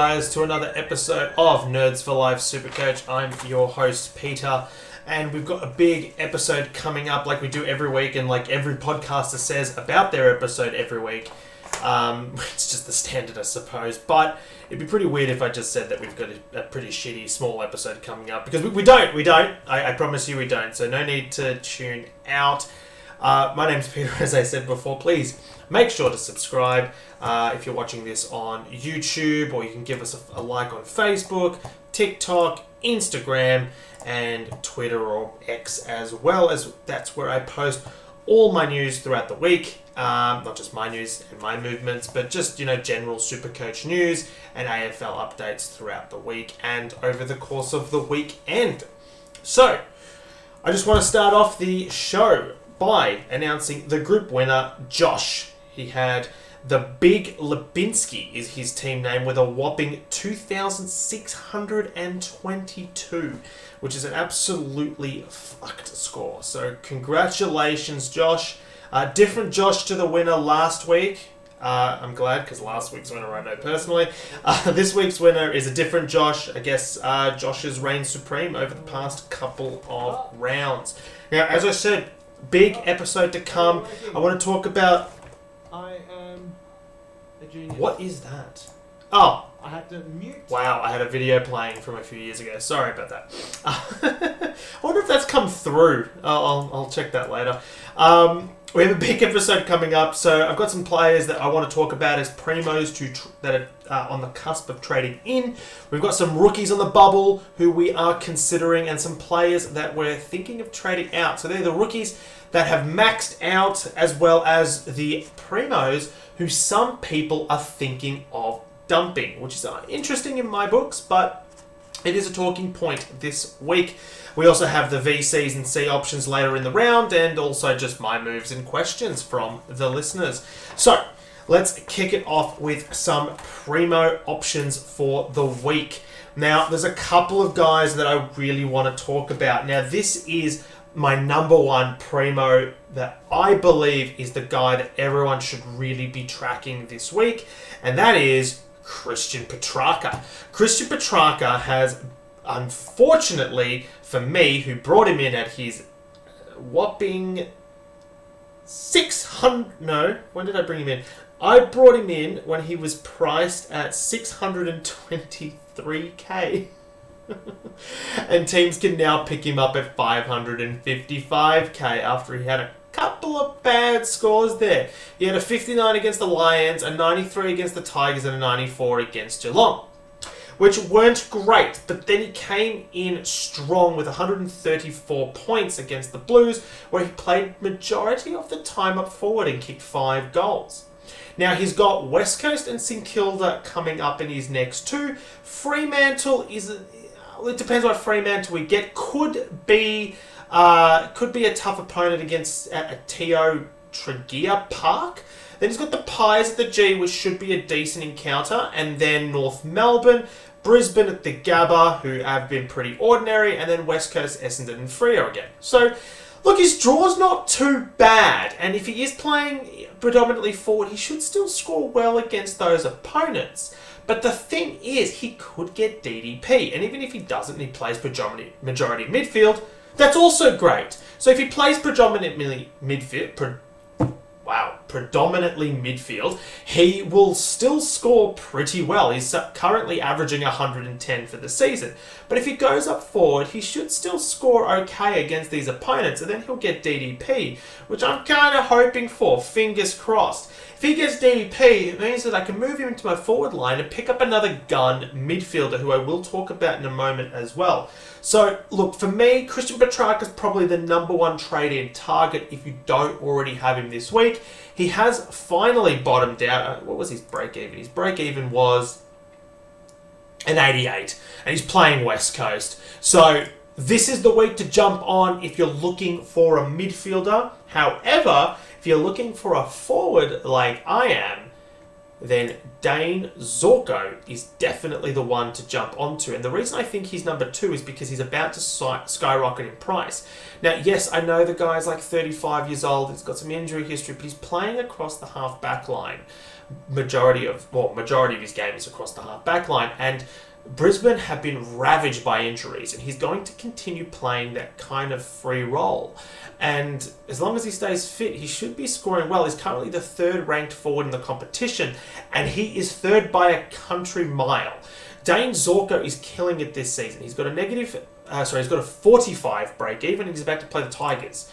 guys, to another episode of Nerds4Life SuperCoach. I'm your host, Peter, and we've got a big episode coming up like we do every week and like every podcaster says about their episode every week. It's just the standard, I suppose, but it'd be pretty weird if I just said that we've got a pretty shitty small episode coming up, because we don't. I promise you we don't, so no need to tune out. My name's Peter, as I said before. Please make sure to subscribe if you're watching this on YouTube, or you can give us a like on Facebook, TikTok, Instagram, and Twitter or X as well, as that's where I post all my news throughout the week. Not just my news and my movements, but just, general SuperCoach news and AFL updates throughout the week and over the course of the weekend. So, I just want to start off the show by announcing the group winner, Josh. He had the Big Lubinski is his team name, with a whopping 2,622, which is an absolutely fucked score. So congratulations, Josh. Different Josh to the winner last week. I'm glad, because last week's winner I know personally. This week's winner is a different Josh. I guess Josh has reigned supreme over the past couple of rounds. Now, as I said, big episode to come. I want to talk about... I am a genius. What is that? Oh. I had to mute. Wow, I had a video playing from a few years ago. Sorry about that. I wonder if that's come through. I'll check that later. We have a big episode coming up, so I've got some players that I want to talk about as primos that are on the cusp of trading in. We've got some rookies on the bubble who we are considering, and some players that we're thinking of trading out. So they're the rookies that have maxed out, as well as the primos who some people are thinking of dumping, which is interesting in my books, but it is a talking point this week. We also have the VCs and C options later in the round, and also just my moves and questions from the listeners. So let's kick it off with some primo options for the week. Now, there's a couple of guys that I really want to talk about. Now, this is my number one primo that I believe is the guy that everyone should really be tracking this week, and that is Christian Petrarca. Christian Petrarca has, unfortunately for me, who brought him in at his whopping 600... No, when did I bring him in? I brought him in when he was priced at 623k. And teams can now pick him up at 555k after he had a couple of bad scores there. He had a 59 against the Lions, a 93 against the Tigers, and a 94 against Geelong, which weren't great, but then he came in strong with 134 points against the Blues, where he played majority of the time up forward and kicked 5 goals. Now, he's got West Coast and St Kilda coming up in his next two. Fremantle is... it depends what Fremantle we get. Could be a tough opponent against a Teo Tregear Park. Then he's got the Pies at the G, which should be a decent encounter. And then North Melbourne, Brisbane at the Gabba, who have been pretty ordinary. And then West Coast, Essendon and Freo again. So, look, his draw's not too bad. And if he is playing predominantly forward, he should still score well against those opponents. But the thing is, he could get DDP. And even if he doesn't and he plays majority midfield, that's also great. So if he plays predominantly midfield, he will still score pretty well. He's currently averaging 110 for the season. But if he goes up forward, he should still score okay against these opponents, and then he'll get DDP, which I'm kind of hoping for. Fingers crossed. If he gets DDP, it means that I can move him into my forward line and pick up another gun midfielder, who I will talk about in a moment as well. So, look, for me, Christian Petrarca is probably the number one trade-in target if you don't already have him this week. He has finally bottomed out. What was his break-even? His break-even was an 88, and he's playing West Coast. So, this is the week to jump on if you're looking for a midfielder. However, if you're looking for a forward like I am, then Dane Zorko is definitely the one to jump onto. And the reason I think he's number 2 is because he's about to skyrocket in price. Now, yes, I know the guy's like 35 years old, he's got some injury history, but he's playing across the half-back line majority of his games across the half back line. And Brisbane have been ravaged by injuries, and he's going to continue playing that kind of free role. And as long as he stays fit, he should be scoring well. He's currently the third ranked forward in the competition, and he is third by a country mile. Dane Zorko is killing it this season. He's got a 45 break even, and he's about to play the Tigers.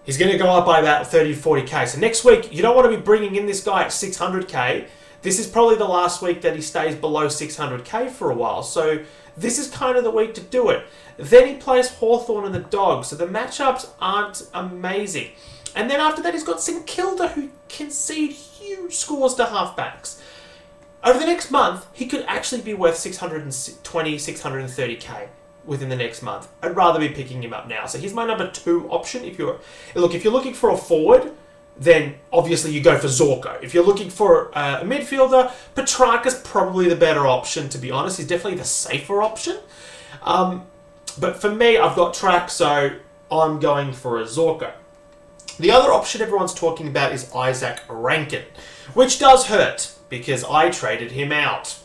He's going to go up by about 30 to 40k. So next week, you don't want to be bringing in this guy at 600k. This is probably the last week that he stays below 600k for a while. So this is kind of the week to do it. Then he plays Hawthorn and the Dogs. So the matchups aren't amazing. And then after that, he's got St Kilda, who concede huge scores to halfbacks. Over the next month, he could actually be worth 620, 630k within the next month. I'd rather be picking him up now. So he's my number 2 option. If you're looking for a forward, then obviously you go for Zorko. If you're looking for a midfielder, Petrarca's probably the better option, to be honest. He's definitely the safer option. But for me, I've got Track, so I'm going for a Zorko. The other option everyone's talking about is Isaac Rankine, which does hurt because I traded him out.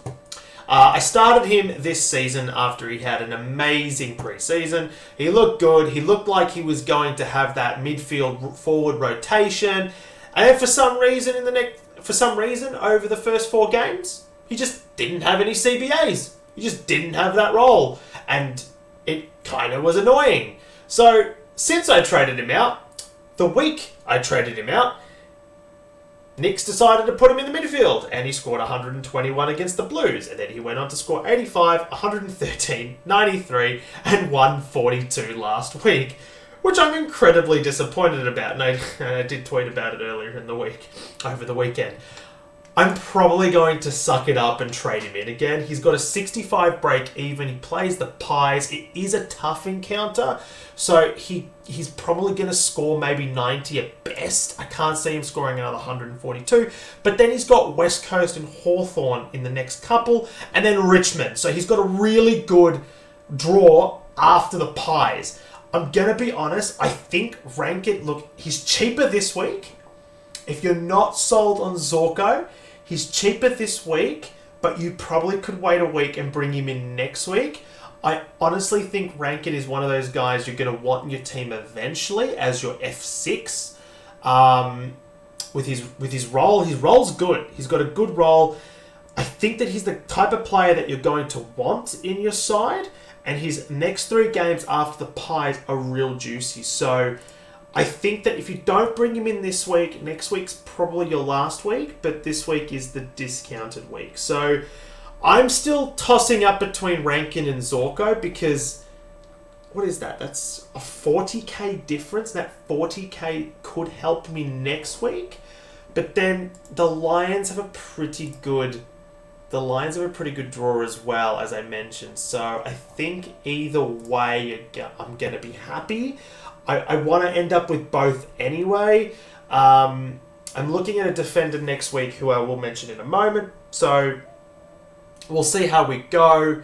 I started him this season after he had an amazing preseason. He looked good. He looked like he was going to have that midfield forward rotation. And then for some reason over the first 4 games, he just didn't have any CBAs. He just didn't have that role. And it kind of was annoying. So since I traded him out, the week I traded him out, Knicks decided to put him in the midfield, and he scored 121 against the Blues, and then he went on to score 85, 113, 93, and 142 last week, which I'm incredibly disappointed about, and I did tweet about it earlier in the week, over the weekend. I'm probably going to suck it up and trade him in again. He's got a 65 break even. He plays the Pies. It is a tough encounter, so he's probably going to score maybe 90 at best. I can't see him scoring another 142. But then he's got West Coast and Hawthorn in the next couple, and then Richmond. So he's got a really good draw after the Pies. I'm going to be honest. I think Rankine, he's cheaper this week. If you're not sold on Zorko, he's cheaper this week, but you probably could wait a week and bring him in next week. I honestly think Rankine is one of those guys you're going to want in your team eventually as your F6. With his role. His role's good. He's got a good role. I think that he's the type of player that you're going to want in your side, and his next 3 games after the Pies are real juicy. So I think that if you don't bring him in this week, next week's probably your last week, but this week is the discounted week. So I'm still tossing up between Rankine and Zorko because, what is that? That's a 40k difference. That 40k could help me next week. But then the Lions have a pretty good draw as well, as I mentioned. So I think either way, I'm going to be happy. I want to end up with both anyway. I'm looking at a defender next week who I will mention in a moment. So we'll see how we go.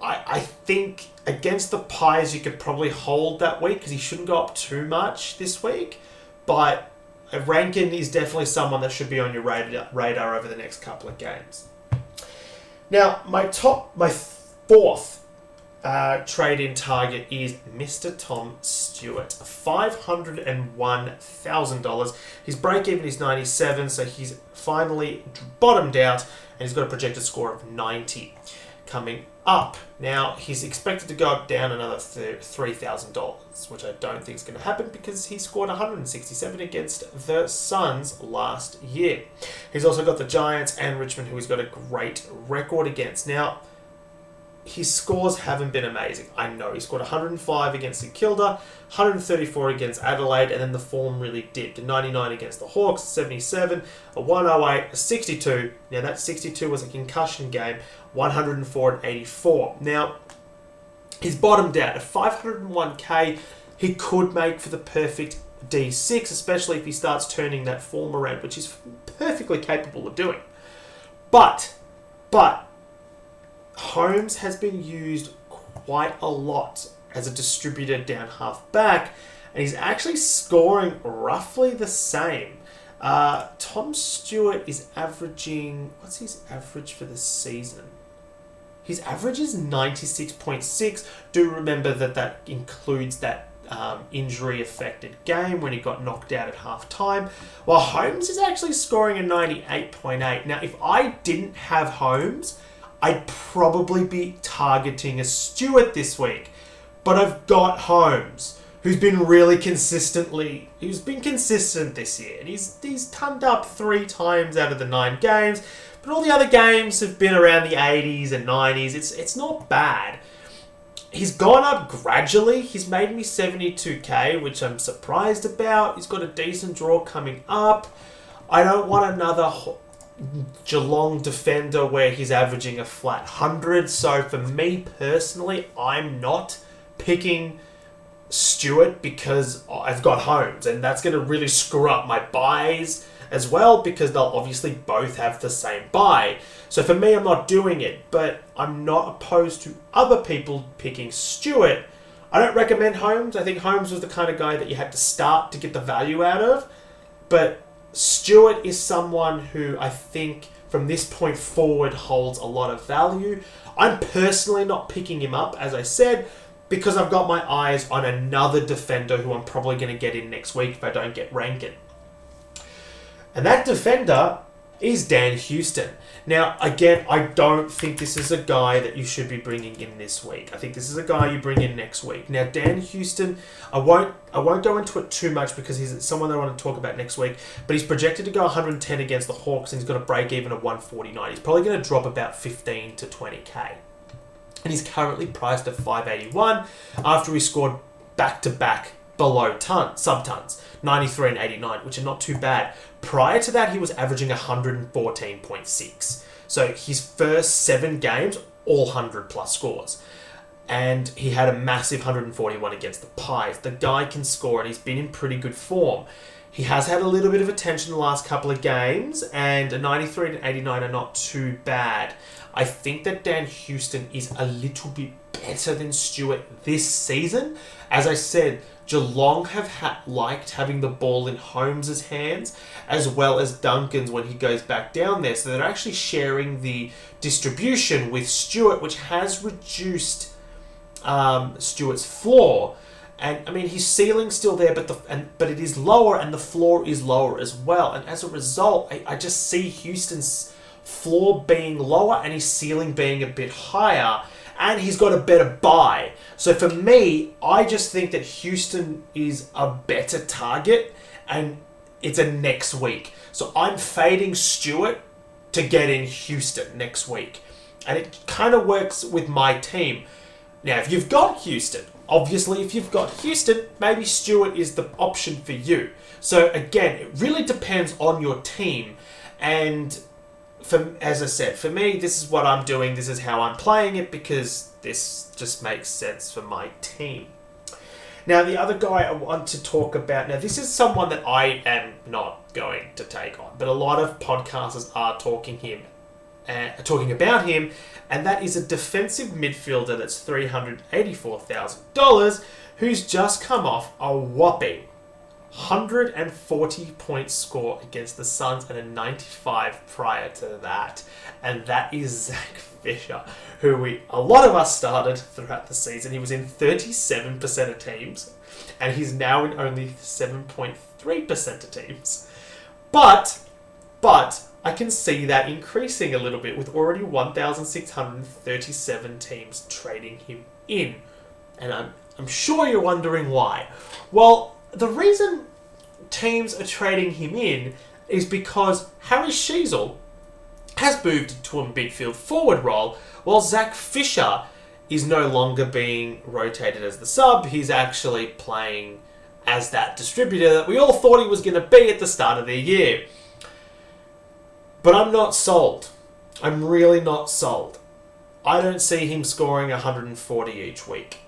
I think against the Pies you could probably hold that week because he shouldn't go up too much this week. But Rankine is definitely someone that should be on your radar over the next couple of games. Now, my 4th trade-in target is Mr. Tom Stewart, $501,000. His break-even is 97, so he's finally bottomed out, and he's got a projected score of 90 coming up. Now, he's expected to go down another $3,000, which I don't think is going to happen because he scored 167 against the Suns last year. He's also got the Giants and Richmond, who he's got a great record against. Now, his scores haven't been amazing. I know he scored 105 against St Kilda, 134 against Adelaide, and then the form really dipped. A 99 against the Hawks, 77, a 108, a 62. Now that 62 was a concussion game, 104 and 84. Now, he's bottomed out. At 501k, he could make for the perfect D6, especially if he starts turning that form around, which he's perfectly capable of doing. But Holmes has been used quite a lot as a distributor down half back, and he's actually scoring roughly the same. Tom Stewart is averaging... What's his average for the season? His average is 96.6. Do remember that includes that injury-affected game when he got knocked out at half-time. While Holmes is actually scoring a 98.8. Now, if I didn't have Holmes, I'd probably be targeting a Stewart this week. But I've got Holmes, who's been really consistent this year. And he's turned up 3 times out of the 9 games. But all the other games have been around the 80s and 90s. It's not bad. He's gone up gradually. He's made me 72k, which I'm surprised about. He's got a decent draw coming up. I don't want another Geelong defender where he's averaging a flat 100. So for me personally, I'm not picking Stewart because I've got Holmes. And that's going to really screw up my buys as well, because they'll obviously both have the same buy. So for me, I'm not doing it, but I'm not opposed to other people picking Stewart. I don't recommend Holmes. I think Holmes was the kind of guy that you had to start to get the value out of. But Stewart is someone who I think from this point forward holds a lot of value. I'm personally not picking him up, as I said, because I've got my eyes on another defender who I'm probably going to get in next week if I don't get Rankine. And that defender is Dan Houston. Now, again, I don't think this is a guy that you should be bringing in this week. I think this is a guy you bring in next week. Now, Dan Houston, I won't go into it too much because he's someone that I want to talk about next week, but he's projected to go 110 against the Hawks and he's got a break even of 149. He's probably going to drop about 15 to 20k. And he's currently priced at 581 after he scored back-to-back below sub-tons, 93 and 89, which are not too bad. Prior to that, he was averaging 114.6. So his first 7 games, all 100-plus scores. And he had a massive 141 against the Pies. The guy can score, and he's been in pretty good form. He has had a little bit of attention the last couple of games, and a 93 and 89 are not too bad. I think that Dan Houston is a little bit better than Stewart this season. As I said, Geelong have liked having the ball in Holmes' hands as well as Duncan's when he goes back down there. So they're actually sharing the distribution with Stewart, which has reduced Stewart's floor. And I mean, his ceiling's still there, but it is lower and the floor is lower as well. And as a result, I just see Houston's floor being lower and his ceiling being a bit higher. And he's got a better buy. So for me, I just think that Houston is a better target and it's a next week. So I'm fading Stewart to get in Houston next week. And it kind of works with my team. Now, if you've got Houston, obviously if you've got Houston, maybe Stewart is the option for you. So again, it really depends on your team. And as I said, for me, this is what I'm doing. This is how I'm playing it because this just makes sense for my team. Now, the other guy I want to talk about, now this is someone that I am not going to take on, but a lot of podcasters are talking about him, and that is a defensive midfielder that's $384,000 who's just come off a whopping 140-point score against the Suns and a 95 prior to that. And that is Zach Fisher, who a lot of us started throughout the season. He was in 37% of teams, and he's now in only 7.3% of teams. But I can see that increasing a little bit with already 1,637 teams trading him in. And I'm sure you're wondering why. Well, the reason teams are trading him in is because Harry Sheezel has moved to a midfield forward role, while Zach Fisher is no longer being rotated as the sub. He's actually playing as that distributor that we all thought he was going to be at the start of the year. But I'm not sold. I'm really not sold. I don't see him scoring 140 each week.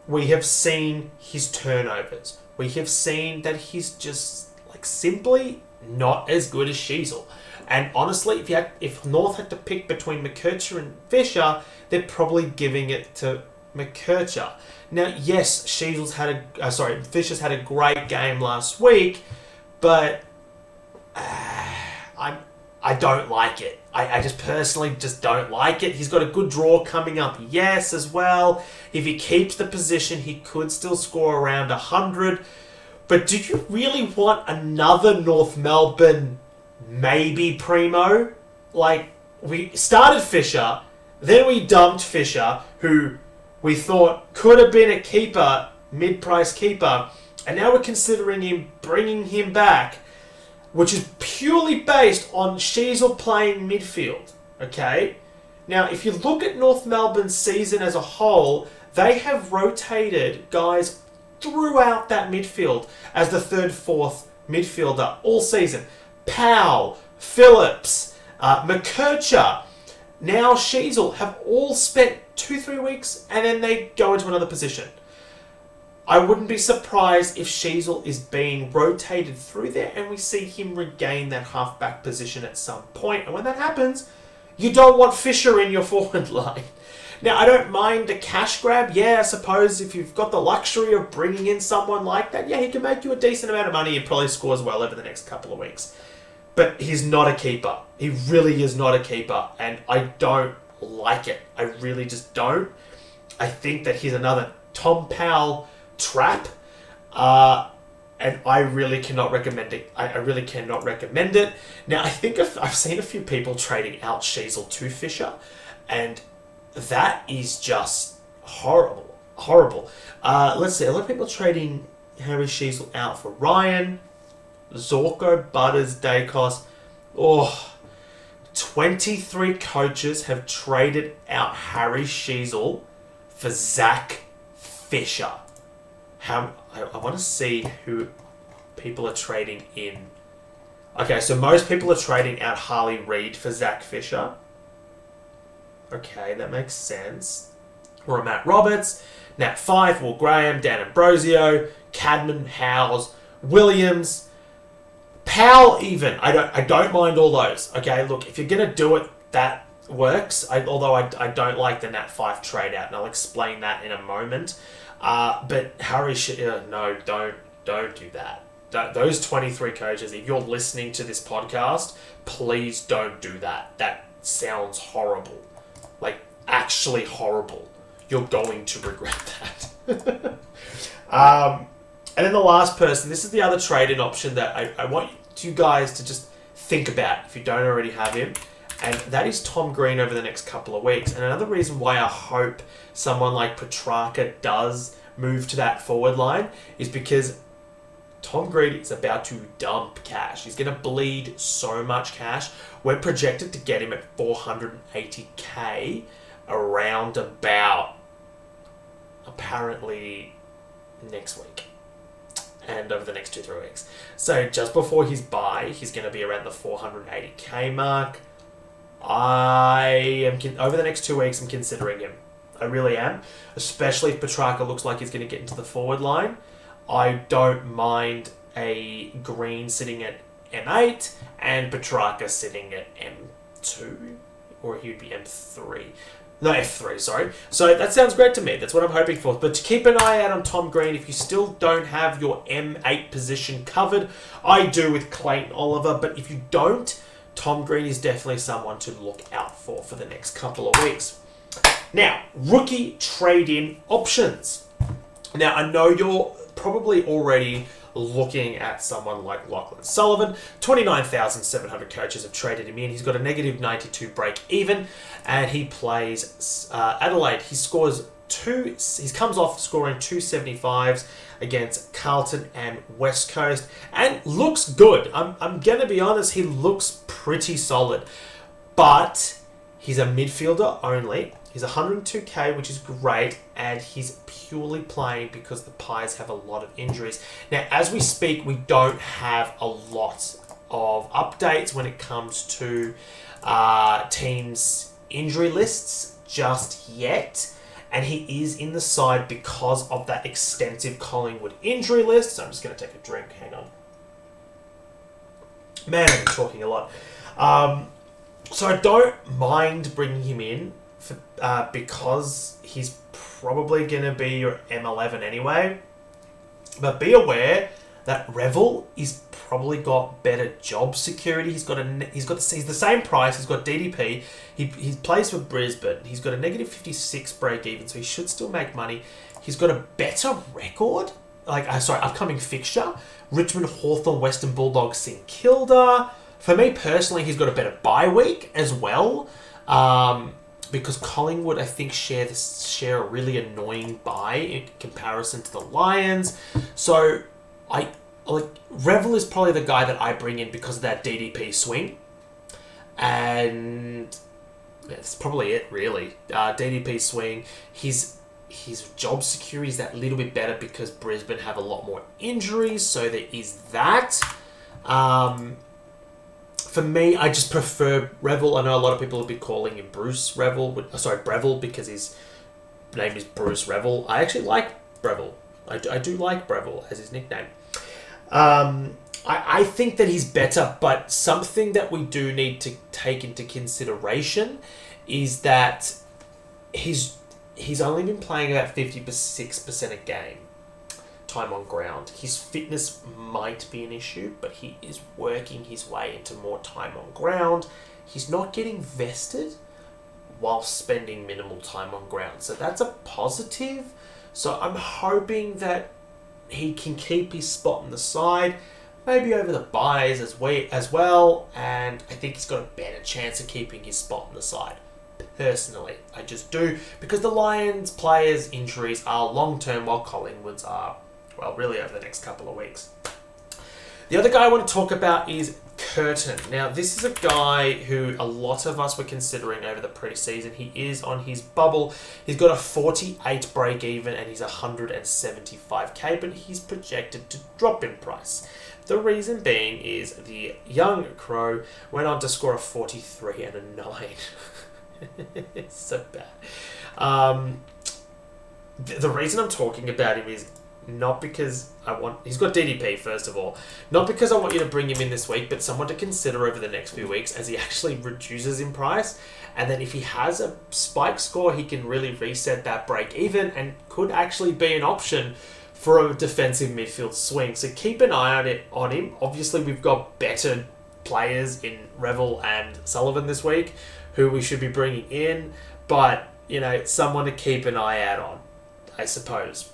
We have seen his turnovers. We have seen that he's just simply not as good as Sheezel. And honestly, if North had to pick between McKercher and Fisher, they're probably giving it to McKercher. Now, yes, Fisher's had a great game last week, but I don't like it. I just personally just don't like it. He's got a good draw coming up, yes, as well. If he keeps the position, he could still score around 100. But do you really want another North Melbourne maybe primo? Like, we started Fisher, then we dumped Fisher, who we thought could have been a keeper, mid-price keeper, and now we're considering bringing him back, which is purely based on Sheezel playing midfield, okay? Now, if you look at North Melbourne's season as a whole, they have rotated guys throughout that midfield as the third, fourth midfielder all season. Powell, Phillips, McKercher, now Sheezel have all spent 2-3 weeks and then they go into another position. I wouldn't be surprised if Sheezel is being rotated through there and we see him regain that halfback position at some point. And when that happens, you don't want Fisher in your forward line. Now, I don't mind a cash grab. Yeah, I suppose if you've got the luxury of bringing in someone like that, yeah, he can make you a decent amount of money and probably scores well over the next couple of weeks. But he's not a keeper. He really is not a keeper. And I don't like it. I really just don't. I think that he's another Tom Powell trap. And I really cannot recommend it. I really cannot recommend it. Now, I think I've seen a few people trading out Sheezel to Fisher. And that is just horrible. Horrible. Let's see. A lot of people are trading Harry Sheezel out for Ryan, Zorko, Butters, Dacos. 23 coaches have traded out Harry Sheezel for Zach Fisher. I want to see who people are trading in. Okay, so most people are trading out Harley Reid for Zach Fisher. Okay, that makes sense. Or Matt Roberts, Nat Fife, Will Graham, Dan Ambrosio, Cadman, Howes, Williams, Powell even. I don't mind all those. Okay, look, if you're going to do it, that works. Although I don't like the Nat Fife trade out, and I'll explain that in a moment. But Harry, no, don't do that. Those 23 coaches, if you're listening to this podcast, please don't do that. That sounds horrible. Like, actually horrible. You're going to regret that. And then the last person, this is the other trade-in option that I want you guys to just think about if you don't already have him. And that is Tom Green over the next couple of weeks. And another reason why I hope someone like Petrarca does move to that forward line is because Tom Green is about to dump cash. He's going to bleed so much cash. We're projected to get him at 480k around about apparently next week and over the next 2-3 weeks. So just before his bye, he's going to be around the 480k mark. Over the next 2 weeks, I'm considering him. I really am, especially if Petrarca looks like he's going to get into the forward line. I don't mind a Green sitting at M8 and Petrarca sitting at M2, or he would be M3. No, F3, sorry. So that sounds great to me. That's what I'm hoping for. But to keep an eye out on Tom Green, if you still don't have your M8 position covered, I do with Clayton Oliver. But if you don't, Tom Green is definitely someone to look out for the next couple of weeks. Now, rookie trade-in options. Now, I know you're probably already looking at someone like Lachlan Sullivan. 29,700 coaches have traded him in. He's got a negative 92 break even, and he plays Adelaide. He comes off scoring 275s against Carlton and West Coast, and looks good. I'm going to be honest, he looks pretty solid, but he's a midfielder only. He's 102k, which is great, and he's purely playing because the Pies have a lot of injuries. Now, as we speak, we don't have a lot of updates when it comes to teams' injury lists just yet, and he is in the side because of that extensive Collingwood injury list. So I'm just going to take a drink. Hang on. Man, I'm talking a lot. So I don't mind bringing him in because he's probably going to be your M11 anyway. But be aware, that Reville is probably got better job security. He's the same price. He's got DDP. He plays for Brisbane. He's got a negative 56 break even, so he should still make money. He's got a better record. Upcoming fixture: Richmond, Hawthorn, Western Bulldogs, St Kilda. For me personally, he's got a better bye week as well. Because Collingwood, I think, share a really annoying bye in comparison to the Lions. So Reville is probably the guy that I bring in because of that DDP swing. And that's probably it, really. DDP swing. His job security is that little bit better because Brisbane have a lot more injuries, so there is that. For me, I just prefer Reville. I know a lot of people will be calling him Breville, because his name is Bruce Reville. I actually like Breville. I do like Breville as his nickname. I think that he's better, but something that we do need to take into consideration is that he's only been playing about 56% a game time on ground. His fitness might be an issue, but he is working his way into more time on ground. He's not getting vested while spending minimal time on ground, so that's a positive. So I'm hoping that he can keep his spot on the side, maybe over the buys as well, and I think he's got a better chance of keeping his spot on the side. Personally, I just do, because the Lions players' injuries are long-term, while Collingwood's are, well, really over the next couple of weeks. The other guy I want to talk about is Curtin. Now, this is a guy who a lot of us were considering over the preseason. He is on his bubble. He's got a 48 break even and he's 175k, but he's projected to drop in price. The reason being is the young Crow went on to score a 43 and a 9. It's so bad. The reason I'm talking about him is not because he's got DDP, first of all. Not because I want you to bring him in this week, but someone to consider over the next few weeks as he actually reduces in price. And then if he has a spike score, he can really reset that break even and could actually be an option for a defensive midfield swing. So keep an eye on him. Obviously, we've got better players in Reville and Sullivan this week who we should be bringing in. But, someone to keep an eye out on, I suppose.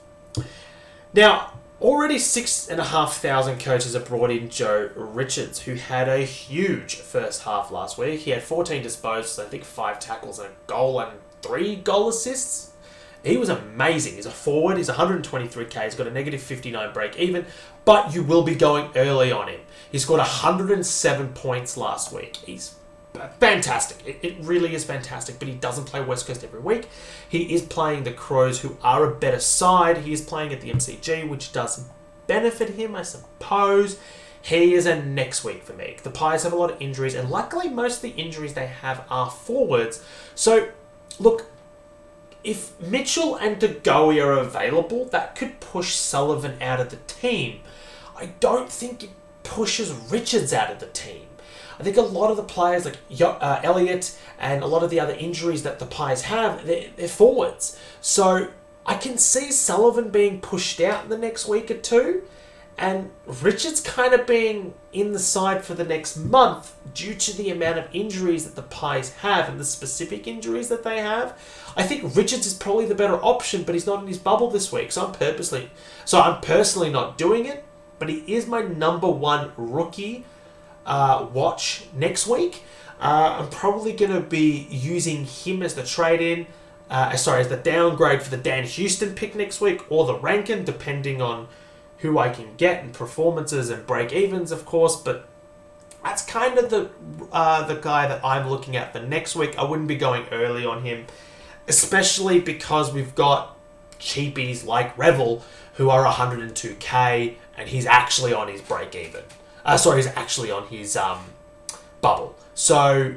Now, already 6,500 coaches have brought in Joe Richards, who had a huge first half last week. He had 14 disposals, I think 5 tackles and a goal and 3 goal assists. He was amazing. He's a forward. He's 123k. He's got a negative 59 break even, but you will be going early on him. He scored 107 points last week. He's fantastic. It really is fantastic, but he doesn't play West Coast every week. He is playing the Crows, who are a better side. He is playing at the MCG, which does benefit him, I suppose. He is a next week for me. The Pies have a lot of injuries, and luckily most of the injuries they have are forwards. So, look, if Mitchell and DeGoey are available, that could push Sullivan out of the team. I don't think it pushes Richards out of the team. I think a lot of the players like Elliott and a lot of the other injuries that the Pies have, they're forwards. So I can see Sullivan being pushed out in the next week or two, and Richards kind of being in the side for the next month due to the amount of injuries that the Pies have and the specific injuries that they have. I think Richards is probably the better option, but he's not in his bubble this week, so I'm personally not doing it, but he is my number one rookie watch next week. I'm probably going to be using him as the trade-in, as the downgrade for the Dan Houston pick next week, or the Rankine, depending on who I can get and performances and break-evens, of course. But that's kind of the guy that I'm looking at for next week. I wouldn't be going early on him, especially because we've got cheapies like Reville who are 102k, and he's actually on his break-even. He's actually on his bubble. So,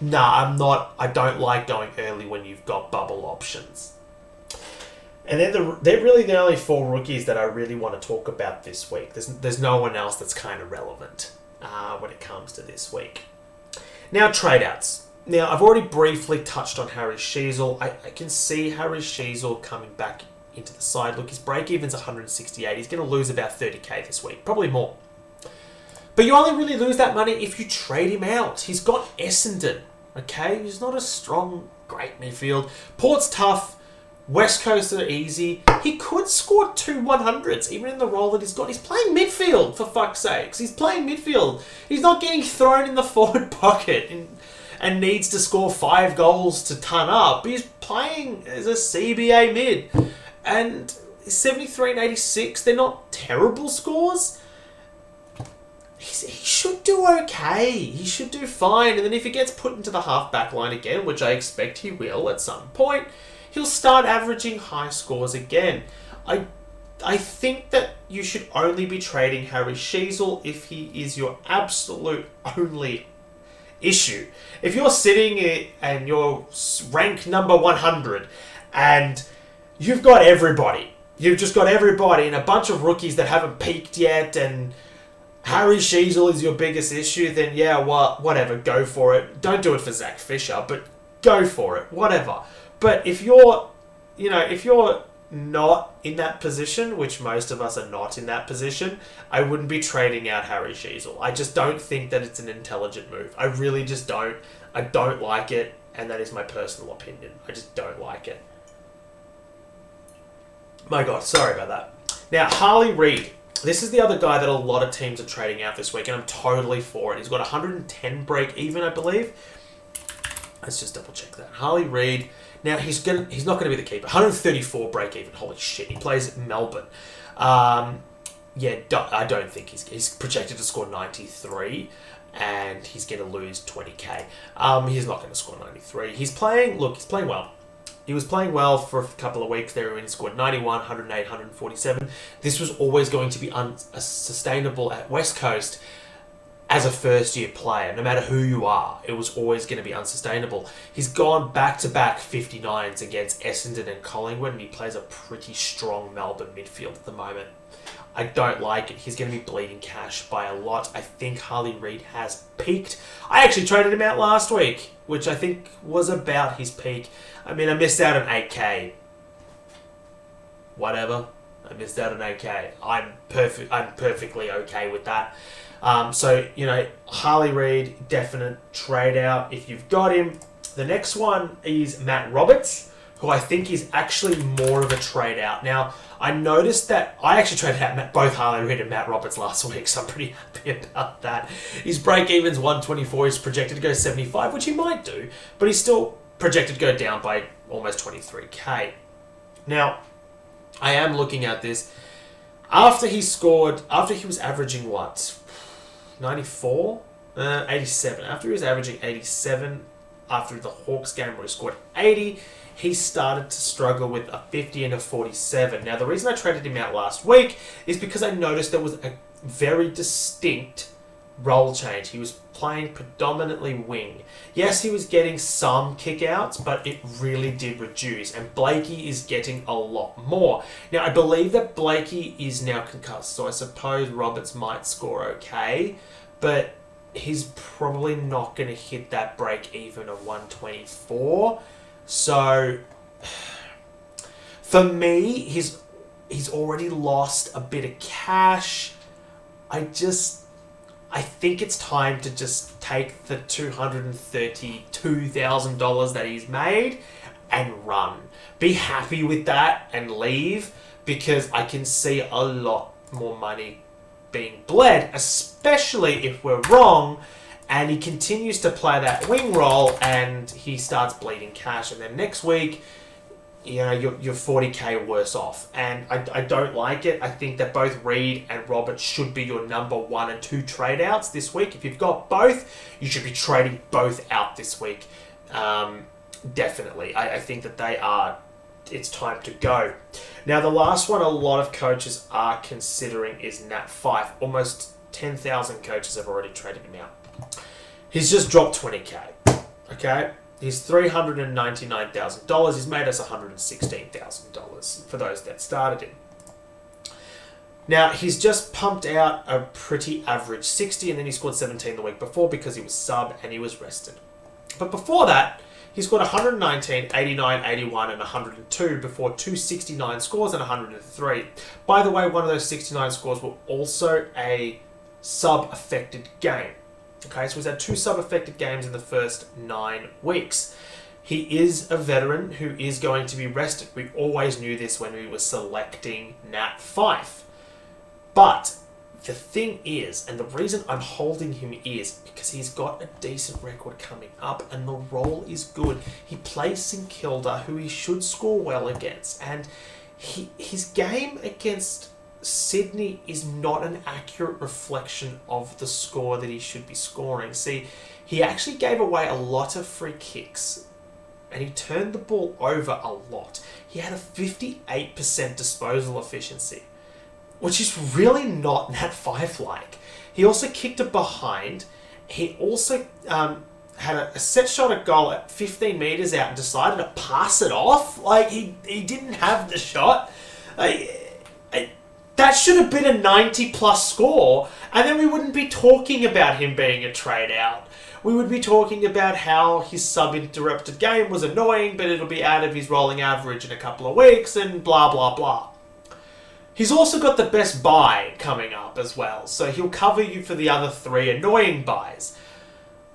I'm not. I don't like going early when you've got bubble options. And they're really the only 4 rookies that I really want to talk about this week. There's no one else that's kind of relevant when it comes to this week. Now, trade-outs. Now, I've already briefly touched on Harry Sheezel. I can see Harry Sheezel coming back into the side. Look, his break-even's 168. He's going to lose about 30k this week, probably more. But you only really lose that money if you trade him out. He's got Essendon, okay? He's not a strong, great midfield. Port's tough. West Coast are easy. He could score 2 100s, even in the role that he's got. He's playing midfield, for fuck's sakes. He's playing midfield. He's not getting thrown in the forward pocket and needs to score 5 goals to ton up. He's playing as a CBA mid. And 73 and 86, they're not terrible scores. He should do okay. He should do fine. And then if he gets put into the half-back line again, which I expect he will at some point, he'll start averaging high scores again. I think that you should only be trading Harry Sheezel if he is your absolute only issue. If you're sitting and you're rank number 100 and you've got everybody, you've just got everybody and a bunch of rookies that haven't peaked yet, and Harry Sheezel is your biggest issue, then yeah, whatever, go for it. Don't do it for Zach Fisher, but go for it, whatever. But if you're not in that position, which most of us are not in that position, I wouldn't be trading out Harry Sheezel. I just don't think that it's an intelligent move. I really just don't. I don't like it, and that is my personal opinion. I just don't like it. My God, sorry about that. Now, Harley Reid. This is the other guy that a lot of teams are trading out this week, and I'm totally for it. He's got 110 break even, I believe. Let's just double check that. Harley Reid. Now, he's not going to be the keeper. 134 break even. Holy shit. He plays at Melbourne. I don't think he's projected to score 93, and he's going to lose 20k. He's not going to score 93. He's playing well. He was playing well for a couple of weeks there when he scored 91, 108, 147. This was always going to be unsustainable at West Coast as a first-year player. No matter who you are, it was always going to be unsustainable. He's gone back-to-back 59s against Essendon and Collingwood, and he plays a pretty strong Melbourne midfield at the moment. I don't like it. He's going to be bleeding cash by a lot. I think Harley Reid has peaked. I actually traded him out last week, which I think was about his peak. I mean, I missed out on 8k. Whatever. I missed out on 8k. I'm perfectly okay with that. Harley Reid, definite trade out if you've got him. The next one is Matt Roberts, who I think is actually more of a trade out. Now, I noticed that I actually traded out both Harley Reid and Matt Roberts last week, so I'm pretty happy about that. His break-even's 124. He's projected to go 75, which he might do, but he's still projected to go down by almost 23k. Now, I am looking at this. After he was averaging 94? 87. After he was averaging 87, after the Hawks game where he scored 80, he started to struggle with a 50 and a 47. Now, the reason I traded him out last week is because I noticed there was a very distinct role change. He was playing predominantly wing. Yes, he was getting some kickouts, but it really did reduce. And Blakey is getting a lot more. Now, I believe that Blakey is now concussed, so I suppose Roberts might score okay, but he's probably not going to hit that break even of 124. So, for me, he's already lost a bit of cash. I think it's time to just take the $232,000 that he's made and run. Be happy with that and leave, because I can see a lot more money being bled, especially if we're wrong and he continues to play that wing role and he starts bleeding cash, and then next week, you're 40k worse off. And I don't like it. I think that both Reid and Roberts should be your number 1 and 2 trade outs this week. If you've got both, you should be trading both out this week. Definitely. I think that it's time to go. Now, the last one a lot of coaches are considering is Nat Fyfe. Almost 10,000 coaches have already traded him out. He's just dropped 20k. Okay? He's $399,000. He's made us $116,000 for those that started him. Now, he's just pumped out a pretty average 60, and then he scored 17 the week before because he was sub and he was rested. But before that, He scored 119, 89, 81, and 102 before 269 scores and 103. By the way, one of those 69 scores were also a sub-affected game. Okay, so he's had 2 sub-affected games in the first 9 weeks. He is a veteran who is going to be rested. We always knew this when we were selecting Nat Fyfe. But the thing is, and the reason I'm holding him is because he's got a decent record coming up and the role is good. He plays St Kilda, who he should score well against. And his game against Sydney is not an accurate reflection of the score that he should be scoring. See, he actually gave away a lot of free kicks and he turned the ball over a lot. He had a 58% disposal efficiency, which is really not Nat Fyfe-like. He also kicked it behind. He also had a set shot at goal at 15 metres out and decided to pass it off. Like, he didn't have the shot. That should have been a 90-plus score, and then we wouldn't be talking about him being a trade-out. We would be talking about how his sub-interrupted game was annoying, but it'll be out of his rolling average in a couple of weeks, and blah, blah, blah. He's also got the best buy coming up as well, so he'll cover you for the other 3 annoying buys.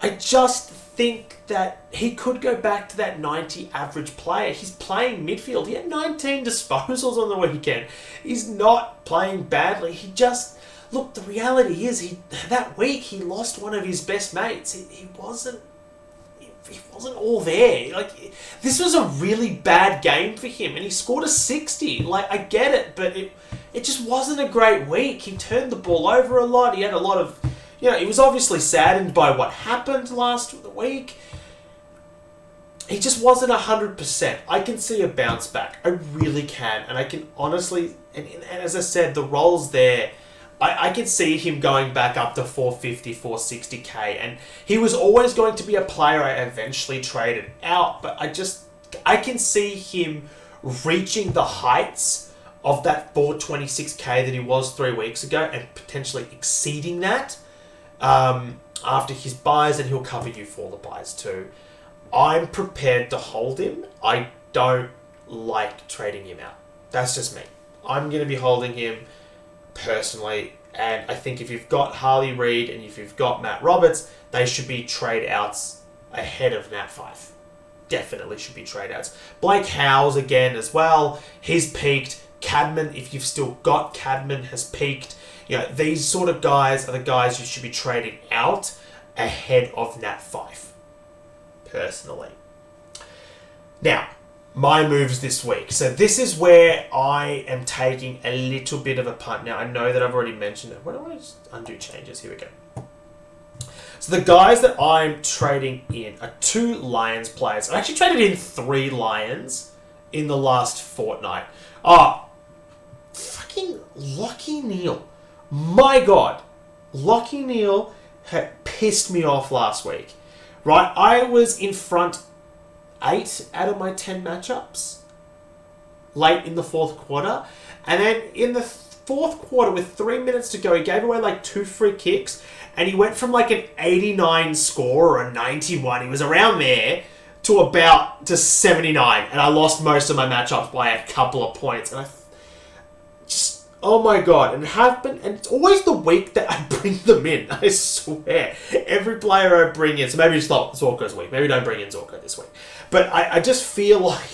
I just think that he could go back to that 90 average player. He's playing midfield. He had 19 disposals on the weekend. He's not playing badly. He just... Look, the reality is, that week he lost one of his best mates. He wasn't all there. Like, this was a really bad game for him, and he scored a 60. Like, I get it, but it just wasn't a great week. He turned the ball over a lot. He had a lot of... he was obviously saddened by what happened last week. He just wasn't 100%. I can see a bounce back. I really can. And I can honestly... And as I said, the role's there. I can see him going back up to 450, 460k. And he was always going to be a player I eventually traded out. But I can see him reaching the heights of that 426k that he was 3 weeks ago and potentially exceeding that after his buys, and he'll cover you for the buys too. I'm prepared to hold him. I don't like trading him out. That's just me. I'm going to be holding him personally, and I think if you've got Harley Reid and if you've got Matt Roberts, they should be trade outs ahead of Nat Fyfe. Definitely should be trade outs. Blake Howes again as well. He's peaked. Cadman, if you've still got Cadman, has peaked. These sort of guys are the guys you should be trading out ahead of Nat Fyfe, personally. Now, my moves this week. So this is where I am taking a little bit of a punt. Now, I know that I've already mentioned it. Why don't I just undo changes? Here we go. So the guys that I'm trading in are 2 Lions players. I actually traded in 3 Lions in the last fortnight. Fucking Lachie Neale. My God. Lachie Neale had pissed me off last week. Right? I was in front 8 out of my 10 matchups late in the 4th quarter. And then in the 4th quarter, with 3 minutes to go, he gave away like 2 free kicks. And he went from like an 89 score or a 91. He was around there to 79. And I lost most of my matchups by a couple of points. And oh my God. And it's always the week that I bring them in. I swear. Every player I bring in. So maybe it's not Zorko's week. Maybe don't bring in Zorko this week. But I just feel like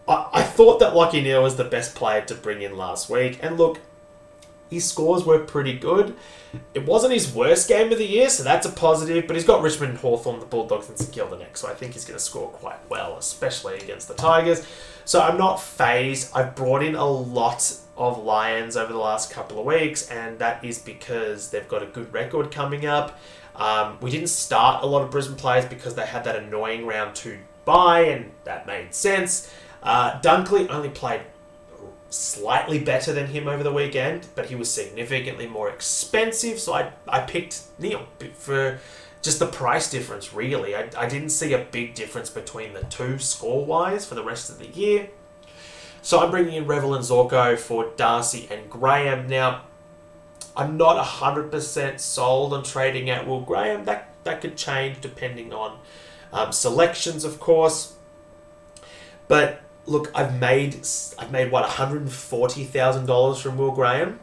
I thought that Lachie Neale was the best player to bring in last week. And look, his scores were pretty good. It wasn't his worst game of the year, so that's a positive. But he's got Richmond, Hawthorn, the Bulldogs, and St Kilda next. So I think he's going to score quite well, especially against the Tigers. So I'm not phased. I've brought in a lot of Lions over the last couple of weeks, and that is because they've got a good record coming up. We didn't start a lot of Brisbane players because they had that annoying round 2 bye, and that made sense. Dunkley only played slightly better than him over the weekend, but he was significantly more expensive, so I picked Neale for just the price difference, really. I didn't see a big difference between the 2 score-wise for the rest of the year. So I'm bringing in Reville and Zorko for Darcy and Graham. Now, I'm not 100% sold on trading out Will Graham. That could change depending on selections, of course. But look, I've made what, $140,000 from Will Graham,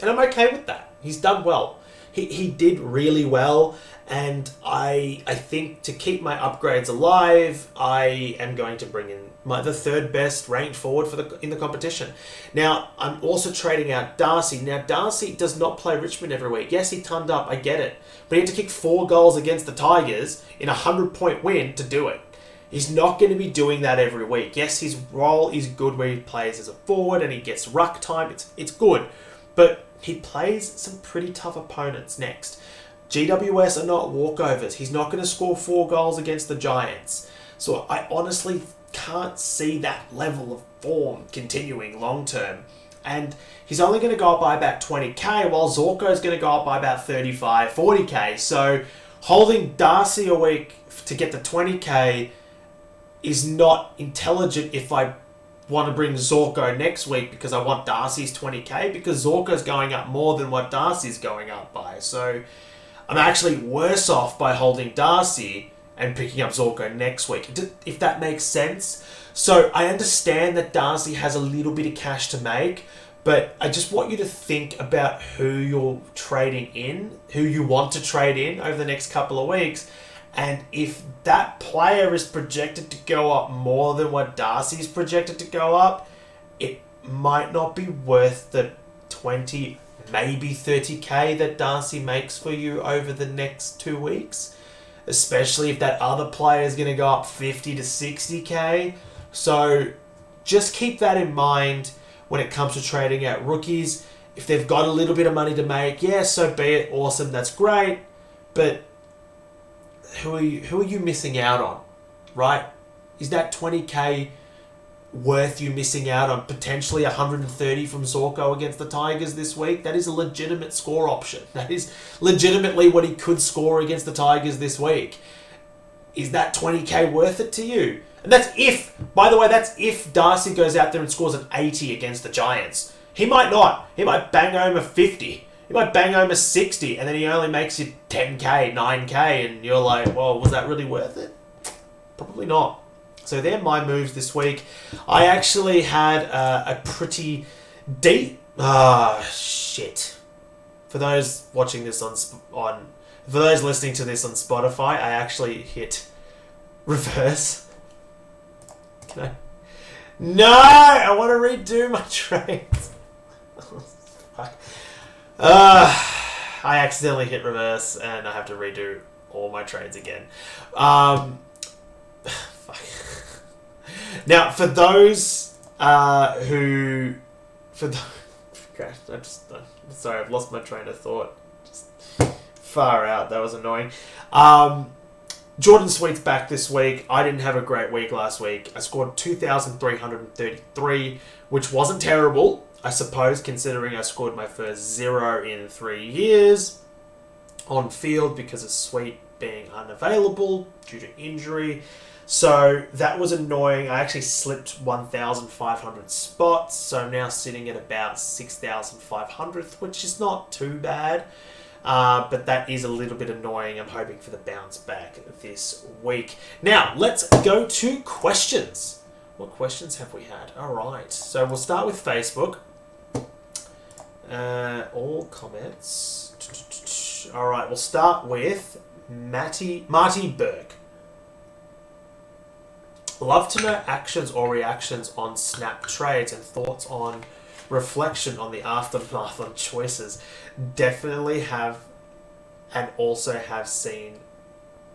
and I'm okay with that. He's done well. He did really well, and I think to keep my upgrades alive, I am going to bring in the third best ranked forward in the competition. Now, I'm also trading out Darcy. Now, Darcy does not play Richmond every week. Yes, he turned up, I get it. But he had to kick 4 goals against the Tigers in a 100-point win to do it. He's not going to be doing that every week. Yes, his role is good where he plays as a forward and he gets ruck time. It's good. But he plays some pretty tough opponents next. GWS are not walkovers. He's not going to score 4 goals against the Giants. So I honestly can't see that level of form continuing long term. And he's only going to go up by about 20k, while Zorko is going to go up by about 35, 40k. So holding Darcy a week to get the 20k is not intelligent if I want to bring Zorko next week because I want Darcy's 20k, because Zorko's going up more than what Darcy's going up by. So I'm actually worse off by holding Darcy and picking up Zorko next week, if that makes sense. So I understand that Darcy has a little bit of cash to make, but I just want you to think about who you're trading in, who you want to trade in over the next couple of weeks. And if that player is projected to go up more than what Darcy's projected to go up, it might not be worth the 20, maybe 30k that Darcy makes for you over the next 2 weeks. Especially if that other player is going to go up 50 to 60k. So just keep that in mind when it comes to trading out rookies. If they've got a little bit of money to make, yeah, so be it. Awesome, that's great. But who are you missing out on, right? Is that 20k worth you missing out on potentially 130 from Zorko against the Tigers this week? That is a legitimate score option. That is legitimately what he could score against the Tigers this week. Is that 20k worth it to you? And that's if, by the way, that's if Darcy goes out there and scores an 80 against the Giants. He might not. He might bang home a 50. He might bang home a 60, and then he only makes you 10k, 9k, and you're like, well, was that really worth it? Probably not. So they're my moves this week. I actually had a pretty deep... shit. For those watching this for those listening to this on Spotify, I actually hit reverse. Can I? No! I want to redo my trades. Fuck. I accidentally hit reverse and I have to redo all my trades again. Fuck. Now, for those who... Okay, sorry, I've lost my train of thought. Just far out, that was annoying. Jordan Sweet's back this week. I didn't have a great week last week. I scored 2,333, which wasn't terrible, I suppose, considering I scored my first 0 in 3 years on field because of Sweet being unavailable due to injury. So that was annoying. I actually slipped 1,500 spots, so I'm now sitting at about 6,500, which is not too bad. But that is a little bit annoying. I'm hoping for the bounce back this week. Now, let's go to questions. What questions have we had? All right. So we'll start with Facebook. All comments. All right. We'll start with Marty Burke. Love to know actions or reactions on snap trades and thoughts on reflection on the aftermath on choices. Definitely have and also have seen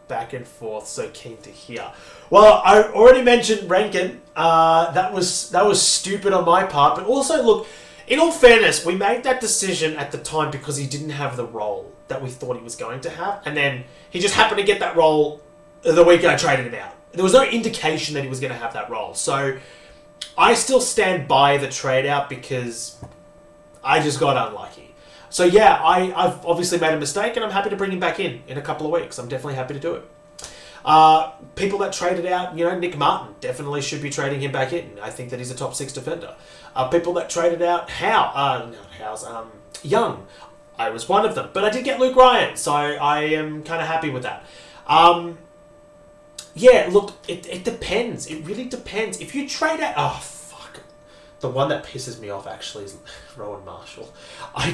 back and forth, so keen to hear. Well, I already mentioned Rankine. That was stupid on my part, but also, look, in all fairness, we made that decision at the time because he didn't have the role that we thought he was going to have, and then he just happened to get that role the week I traded him out. There was no indication that he was going to have that role, so I still stand by the trade out because I just got unlucky. So yeah, I've obviously made a mistake and I'm happy to bring him back in a couple of weeks. I'm definitely happy to do it. People that traded out, Nick Martin, definitely should be trading him back in. I think that he's a top 6 defender. People that traded out Young, I was one of them. But I did get Luke Ryan, so I am kind of happy with that. Yeah, look, it depends. It really depends. If you trade out... Oh, fuck. The one that pisses me off, actually, is Rowan Marshall. I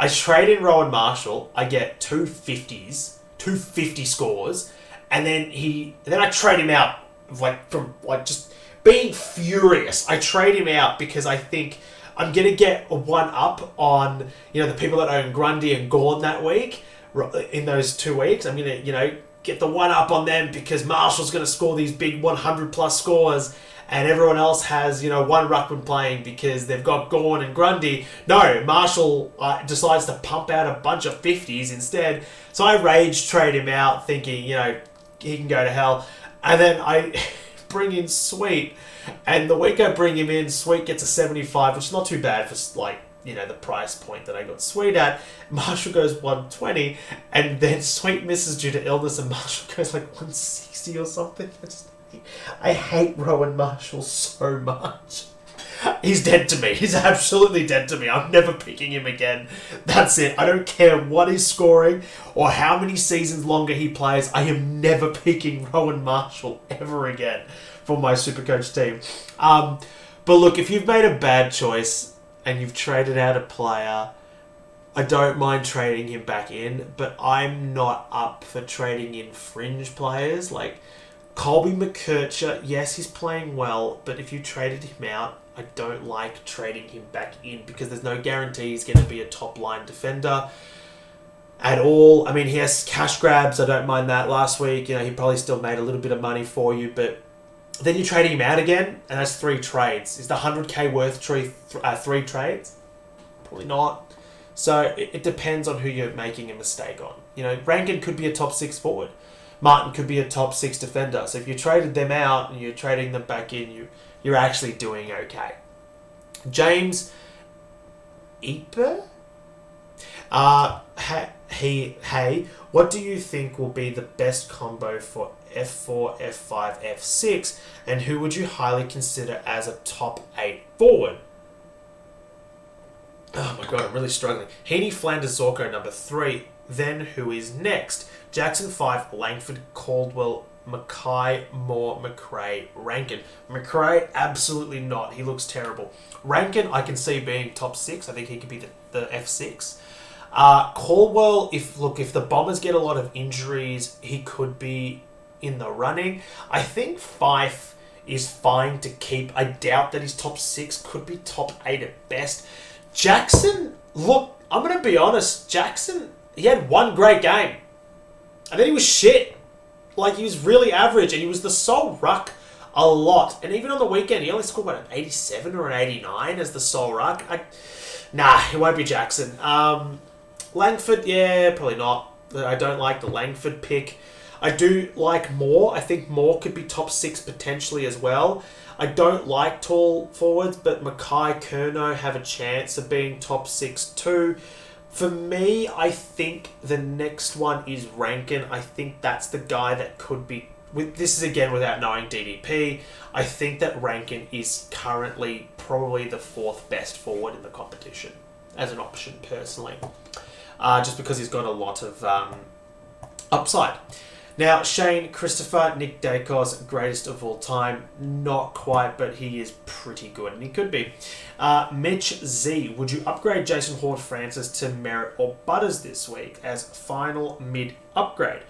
trade in Rowan Marshall. I get 250s, 250 scores, and then I trade him out, just being furious. I trade him out because I think I'm going to get a one-up on, the people that own Grundy and Gorn that week, in those 2 weeks. I'm going to, get the one-up on them because Marshall's going to score these big 100-plus scores, and everyone else has, one ruckman playing because they've got Gorn and Grundy. No, Marshall decides to pump out a bunch of 50s instead. So I rage trade him out thinking, he can go to hell. And then I bring in Sweet. And the week I bring him in, Sweet gets a 75, which is not too bad for, the price point that I got Sweet at. Marshall goes 120, and then Sweet misses due to illness, and Marshall goes 160 or something. I hate Rowan Marshall so much. He's dead to me. He's absolutely dead to me. I'm never picking him again. That's it. I don't care what he's scoring or how many seasons longer he plays. I am never picking Rowan Marshall ever again for my SuperCoach team. But look, if you've made a bad choice and you've traded out a player, I don't mind trading him back in, but I'm not up for trading in fringe players like Colby McKercher. Yes, he's playing well, but if you traded him out, I don't like trading him back in because there's no guarantee he's going to be a top-line defender at all. I mean, he has cash grabs. I don't mind that. Last week, he probably still made a little bit of money for you, but then you trade him out again, and that's 3 trades. Is the 100k worth 3 trades? Probably not. So it depends on who you're making a mistake on. Rankine could be a top 6 forward. Martin could be a top 6 defender. So if you traded them out and you're trading them back in, you're actually doing okay. James Eper? Hey, what do you think will be the best combo for F4, F5, F6? And who would you highly consider as a top 8 forward? Oh my god, I'm really struggling. Heaney, Flanders, Zorko, number 3. Then who is next? Jackson 5, Langford, Caldwell, Mackay, Moore, McRae, Rankine. McRae, absolutely not. He looks terrible. Rankine, I can see being top 6. I think he could be the F6. Caldwell, if the Bombers get a lot of injuries, he could be in the running. I think Fife is fine to keep. I doubt that he's top 6. Could be top 8 at best. Jackson, look, I'm going to be honest. Jackson, he had one great game. And then he was shit. He was really average, and he was the sole ruck a lot. And even on the weekend, he only scored, an 87 or an 89 as the sole ruck. Nah, it won't be Jackson. Langford, yeah, probably not. I don't like the Langford pick. I do like Moore. I think Moore could be top 6 potentially as well. I don't like tall forwards, but Mackay, Curnow have a chance of being top 6 too. For me, I think the next one is Rankine. I think that's the guy that could be... This is again without knowing DDP. I think that Rankine is currently probably the 4th best forward in the competition as an option, personally. Just because he's got a lot of upside. Now, Shane Christopher, Nick Dacos, greatest of all time. Not quite, but he is pretty good, and he could be. Mitch Z, would you upgrade Jason Horne-Francis to Merritt or Butters this week as final mid upgrade?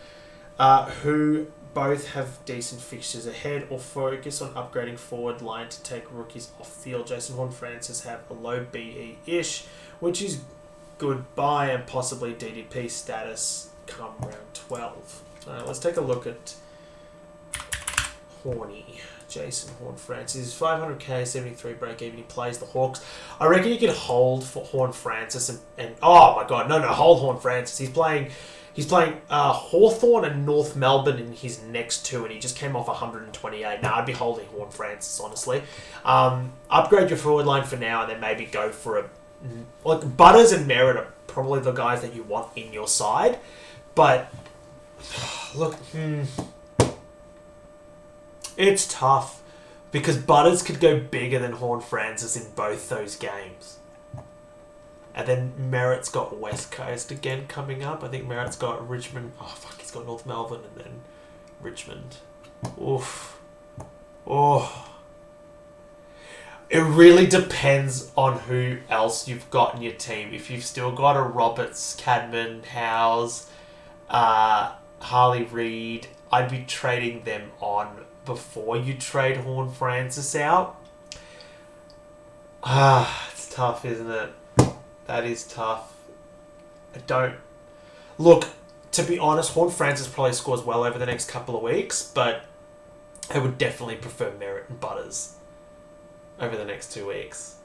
Who both have decent fixtures ahead, or focus on upgrading forward line to take rookies off field? Jason Horne-Francis have a low BE-ish, which is goodbye and possibly DDP status come round 12. Let's take a look at Horny. Jason Horne-Francis, 500k, 73 break even. He plays the Hawks. I reckon you could hold for Horne-Francis and oh my god, no, hold Horne-Francis. He's playing Hawthorn and North Melbourne in his next 2, and he just came off 128. Now I'd be holding Horne-Francis, honestly. Upgrade your forward line for now, and then maybe go for Butters and Merritt are probably the guys that you want in your side, but. Look, it's tough because Butters could go bigger than Horne-Francis in both those games. And then Merritt's got West Coast again coming up. I think Merritt's got Richmond. Oh, fuck, he's got North Melbourne and then Richmond. Oof. Oh. It really depends on who else you've got in your team. If you've still got a Roberts, Cadman, Howes, Harley Reid, I'd be trading them on before you trade Horn Francis out. It's tough, isn't it? That is tough. I don't... Look, to be honest, Horn Francis probably scores well over the next couple of weeks, but I would definitely prefer Merritt and Butters over the next 2 weeks.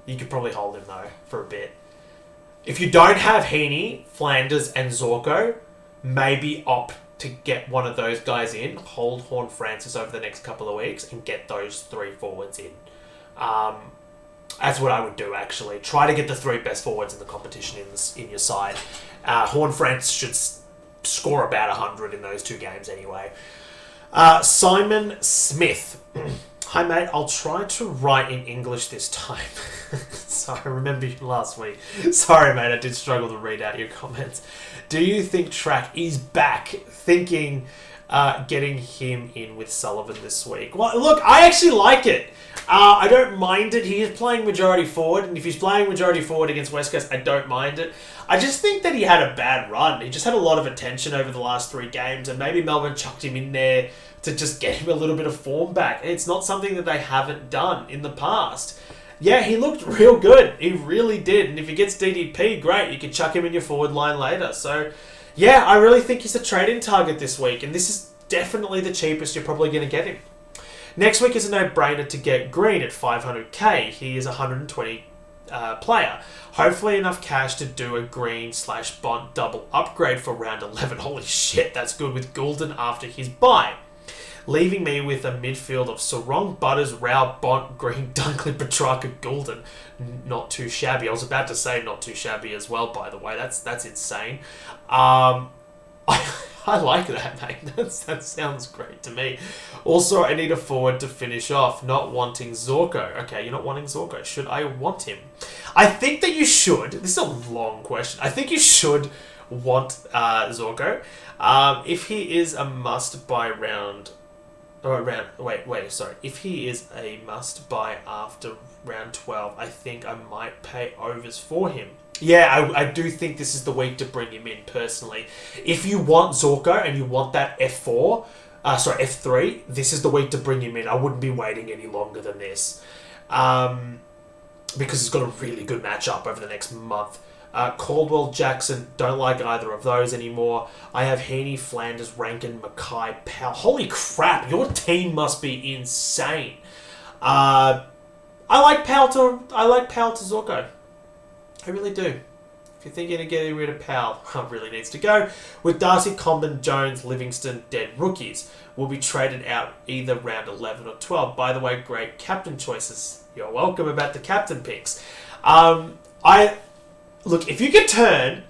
You could probably hold him, though, for a bit. If you don't have Heaney, Flanders, and Zorko, maybe opt to get one of those guys in, hold Horn Francis over the next couple of weeks, and get those 3 forwards in. That's what I would do, actually. Try to get the 3 best forwards in the competition in your side. Horn Francis should score about 100 in those 2 games anyway. Simon Smith. Hi, mate. I'll try to write in English this time. So I remember you last week. Sorry, mate. I did struggle to read out your comments. Do you think Track is back? Thinking getting him in with Sullivan this week. Well, look, I actually like it. I don't mind it. He is playing majority forward, and if he's playing majority forward against West Coast, I don't mind it. I just think that he had a bad run. He just had a lot of attention over the last 3 games, and maybe Melbourne chucked him in there to just get him a little bit of form back. It's not something that they haven't done in the past. Yeah, he looked real good. He really did. And if he gets DDP, great. You can chuck him in your forward line later. So, yeah, I really think he's a trade-in target this week, and this is definitely the cheapest you're probably going to get him. Next week is a no-brainer to get Green at 500k. He is a 120 player. Hopefully enough cash to do a Green/Bont double upgrade for round 11. Holy shit, that's good with Goulden after his bye. Leaving me with a midfield of Sarong, Butters, Rao, Bont, Green, Dunkley, Petrarca, Goulden. Not too shabby. I was about to say not too shabby as well, by the way. That's insane. I like that, mate. That sounds great to me. Also, I need a forward to finish off. Not wanting Zorko. Okay, you're not wanting Zorko. Should I want him? I think that you should. This is a long question. I think you should want Zorko. If he is a must-buy round... If he is a must-buy after round 12, I think I might pay overs for him. Yeah, I do think this is the week to bring him in, personally. If you want Zorko and you want that F3, this is the week to bring him in. I wouldn't be waiting any longer than this. Because he's got a really good matchup over the next month. Caldwell, Jackson, don't like either of those anymore. I have Heaney, Flanders, Rankine, Mackay, Powell. Holy crap, your team must be insane. I like Powell to Zorko. I really do. If you're thinking of getting rid of Powell, really needs to go. With Darcy, Comben, Jones, Livingston, dead rookies. Will be traded out either round 11 or 12. By the way, great captain choices. You're welcome about the captain picks. Look, if you could turn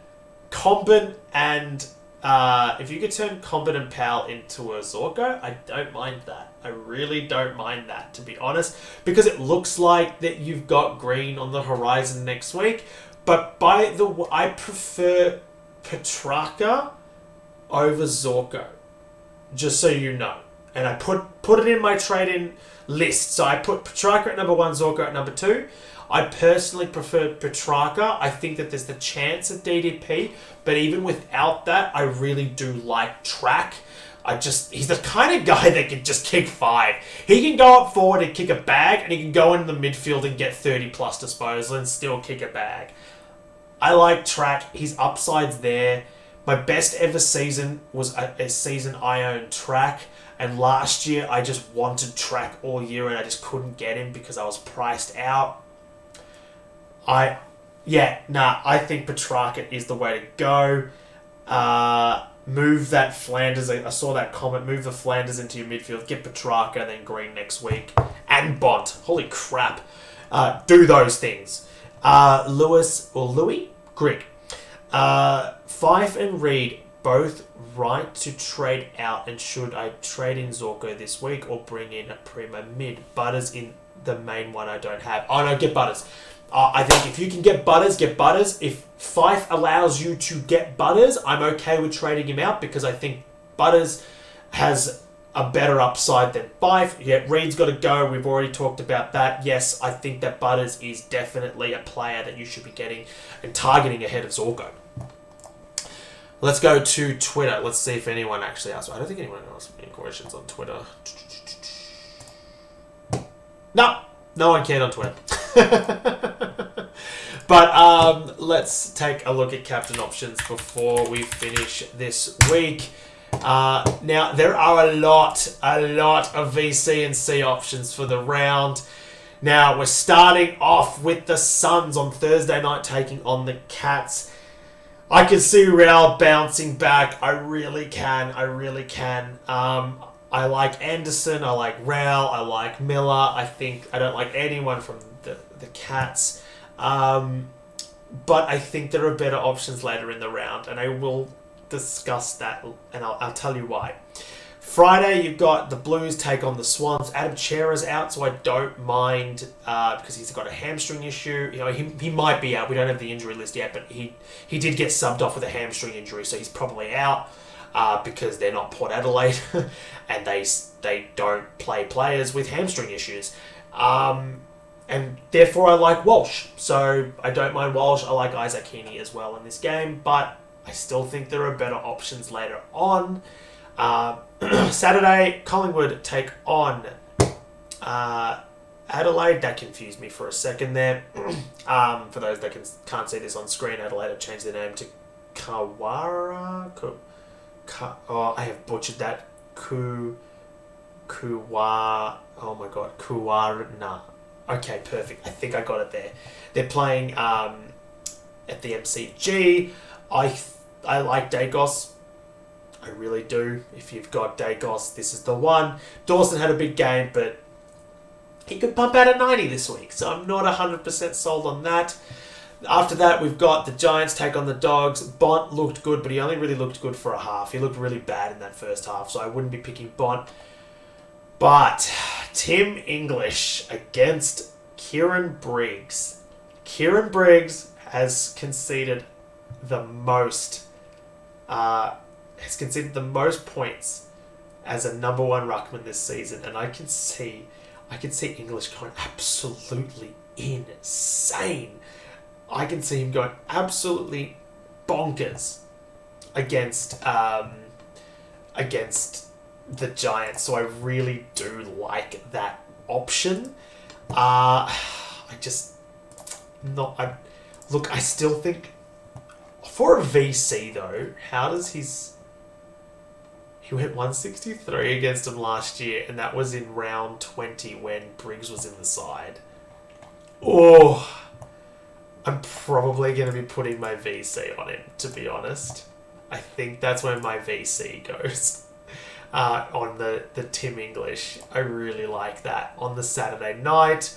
Comben and Powell into a Zorko, I don't mind that. I really don't mind that, to be honest, because it looks like that you've got Green on the horizon next week. But I prefer Petrarca over Zorko, just so you know. And I put it in my trade-in list. So I put Petrarca at number 1, Zorko at number 2. I personally prefer Petrarca. I think that there's the chance of DDP, but even without that, I really do like Track. He's the kind of guy that can just kick 5. He can go up forward and kick a bag, and he can go into the midfield and get 30 plus disposal and still kick a bag. I like Track. His upside's there. My best ever season was a season I owned Track, and last year I just wanted Track all year and I just couldn't get him because I was priced out. I think Petrarca is the way to go. Move that Flanders. I saw that comment. Move the Flanders into your midfield. Get Petrarca and then Green next week. And Bont. Holy crap. Do those things. Louis? Greg. Fife and Reed both right to trade out. And should I trade in Zorko this week or bring in a primo mid? Butters in the main one I don't have. Oh no, get Butters. I think if you can get Butters, get Butters. If Fife allows you to get Butters, I'm okay with trading him out because I think Butters has a better upside than Fife. Yeah, Reed's got to go. We've already talked about that. Yes, I think that Butters is definitely a player that you should be getting and targeting ahead of Zorko. Let's go to Twitter. Let's see if anyone actually asked. I don't think anyone asked any questions on Twitter. No one cared on Twitter. But let's take a look at captain options before we finish this week. Now, there are a lot of VC and C options for the round. Now, we're starting off with the Suns on Thursday night taking on the Cats. I can see Reville bouncing back. I really can. I like Anderson. I like Reville. I like Miller. I don't like anyone from the Cats. But I think there are better options later in the round, and I will discuss that, and I'll tell you why. Friday, you've got the Blues take on the Swans. Adam Chera's out, so I don't mind because he's got a hamstring issue. You know, he might be out. We don't have the injury list yet, but he did get subbed off with a hamstring injury, so he's probably out because they're not Port Adelaide, and they don't play players with hamstring issues. And therefore, I like Walsh. So I don't mind Walsh. I like Isaac Heaney as well in this game, but I still think there are better options later on. Saturday, Collingwood take on Adelaide. That confused me for a second there. For those that can't see this on screen, Adelaide have changed their name to Kawara. I have butchered that. Oh my god, Kuwarna. Okay, perfect. I think I got it there. They're playing at the MCG. I like Dagos. I really do. If you've got Dagos, this is the one. Dawson had a big game, but he could pump out a 90 this week, so I'm not 100% sold on that. After that, we've got the Giants take on the Dogs. Bont looked good, but he only really looked good for a half. He looked really bad in that first half, so I wouldn't be picking Bont. But Tim English against Kieran Briggs. Kieran Briggs has conceded the most points as a number one ruckman this season, and I can see English going absolutely insane. I can see him going absolutely bonkers against the Giants, so I really do like that option. I still think for a VC though, he went 163 against him last year, and that was in round 20 when Briggs was in the side. Oh, I'm probably going to be putting my VC on him, to be honest. I think that's where my VC goes. On the Tim English. I really like that on the Saturday night.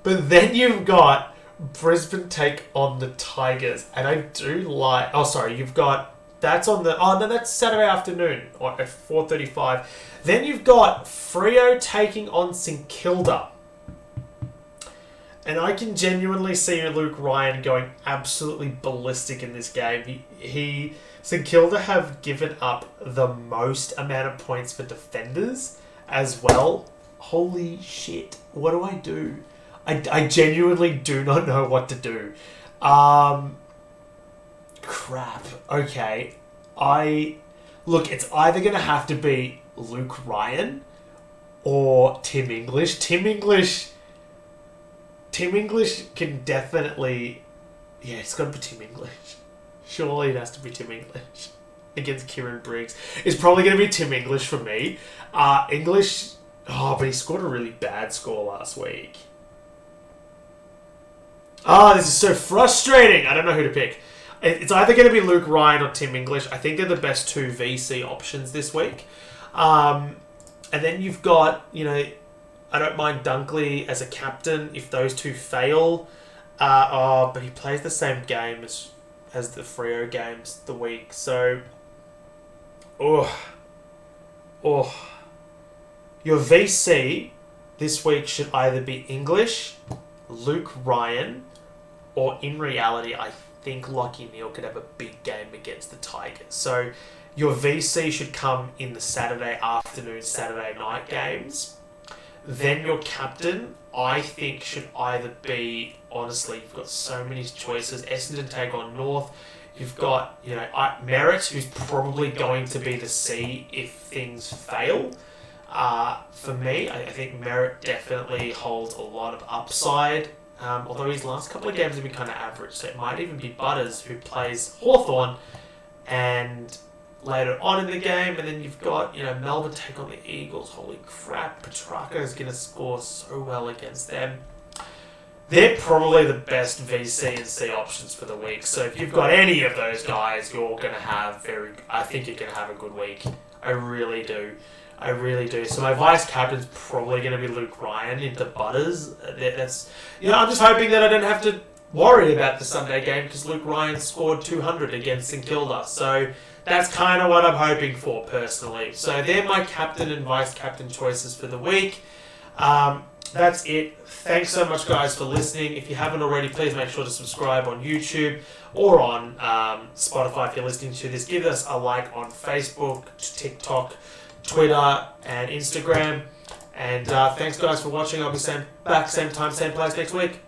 But then you've got Brisbane take on the Tigers. And I do like... Oh, sorry. You've got... That's on the... Oh, no, that's Saturday afternoon at 4:35. Then you've got Freo taking on St Kilda. And I can genuinely see Luke Ryan going absolutely ballistic in this game. St Kilda have given up the most amount of points for defenders as well. Holy shit. What do I do? I genuinely do not know what to do. Crap. Okay. Look, it's either going to have to be Luke Ryan or Tim English. Tim English can definitely... Yeah, it's got to be Tim English. Surely it has to be Tim English against Kieran Briggs. It's probably going to be Tim English for me. English... Oh, but he scored a really bad score last week. This is so frustrating. I don't know who to pick. It's either going to be Luke Ryan or Tim English. I think they're the best two VC options this week. And then you've got, I don't mind Dunkley as a captain if those two fail. But he plays the same game as the Freo games the week. So, your VC this week should either be English, Luke Ryan, or in reality, I think Lachie Neale could have a big game against the Tigers. So, your VC should come in the Saturday afternoon, Saturday night games. Then your captain, I think, should either be, honestly, you've got so many choices. Essendon take on North. You've got, Merritt, who's probably going to be the C if things fail. For me, I think Merritt definitely holds a lot of upside. Although his last couple of games have been kind of average, so it might even be Butters who plays Hawthorn and later on in the game, and then you've got, Melbourne take on the Eagles. Holy crap, Petrarca is going to score so well against them. They're probably the best VC and C options for the week. So if you've got any of those guys, you're going to have I think you're going to have a good week. I really do. So my vice captain's probably going to be Luke Ryan into Butters. That's, I'm just hoping that I don't have to worry about the Sunday game because Luke Ryan scored 200 against St Kilda. So that's kind of what I'm hoping for personally. So they're my captain and vice captain choices for the week. That's it. Thanks so much, guys, for listening. If you haven't already, please make sure to subscribe on YouTube or on Spotify if you're listening to this. Give us a like on Facebook, TikTok, Twitter, and Instagram. And thanks, guys, for watching. I'll be back same time, same place next week.